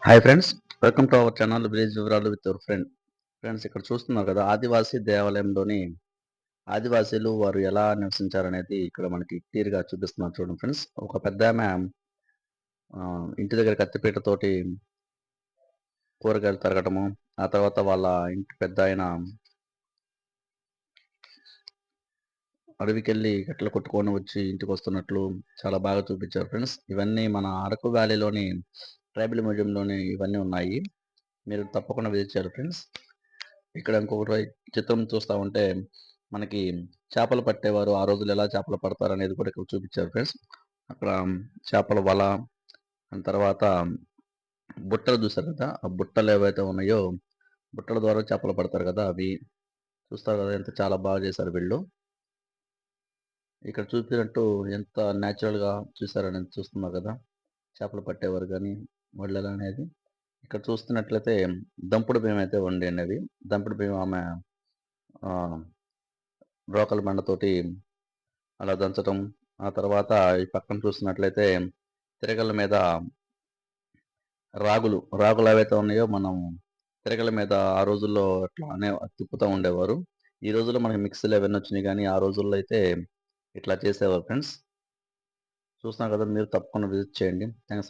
Hi friends, welcome to our channel village వివరాలు with your friend. Friends, ఇక్కడ చూస్తున్నారు కదా, ఆదివాసీ దేవాలయంలోని ఆదివాసీలు వారు ఎలా నివసించారనేది ఇక్కడ మనకి క్లియర్గా చూపిస్తున్నారు. చూడండి ఫ్రెండ్స్, ఒక పెద్ద ఆమె ఇంటి దగ్గర కత్తిపీటతోటి కూరగాయలు తరగటము, ఆ తర్వాత వాళ్ళ ఇంటి పెద్ద ఆయన అడవికెళ్ళి కట్టెలు కొట్టుకొని వచ్చి ఇంటికి వస్తున్నట్లు చాలా బాగా చూపించారు ఫ్రెండ్స్. ఇవన్నీ మన అరకు వ్యాలీలోని ట్రైబల్ మ్యూజియంలోని ఇవన్నీ ఉన్నాయి. మీరు తప్పకుండా విజిట్ చేయాలి ఫ్రెండ్స్. ఇక్కడ ఇంకొకటి చిత్రం చూస్తా ఉంటే మనకి చేపలు పట్టేవారు ఆ రోజులు ఎలా చేపలు పడతారు అనేది కూడా ఇక్కడ చూపించారు ఫ్రెండ్స్. అక్కడ చేపల వల, దాని తర్వాత బుట్టలు చూసారు కదా, ఆ బుట్టలు ఏవైతే ఉన్నాయో బుట్టల ద్వారా చేపలు పడతారు కదా, అవి చూస్తారు కదా, ఎంత చాలా బాగా చేశారు వీళ్ళు. ఇక్కడ చూపినట్టు ఎంత న్యాచురల్గా చూసారనేది చూస్తున్నారు కదా, చేపలు పట్టేవారు కానీ వాళ్ళు ఎలా అనేది. ఇక్కడ చూస్తున్నట్లయితే దంపుడు బియ్యం అయితే వండినవి. దంపుడు బియ్యం ఆమె ఆ, రోకల బండతోటి అలా దంచటం. ఆ తర్వాత ఈ పక్కన చూస్తున్నట్లయితే తిరగల మీద రాగులు ఏవైతే ఉన్నాయో మనం తిరగల మీద ఆ రోజుల్లో అట్లా తిప్పుతూ ఉండేవారు. ఈ రోజుల్లో మనకి మిక్సీలు అవన్నీ వచ్చినాయి, కానీ ఆ రోజుల్లో అయితే ఇట్లా చేసేవారు ఫ్రెండ్స్. చూస్తున్నారు కదా, మీరు తప్పకుండా విజిట్ చేయండి. థ్యాంక్స్.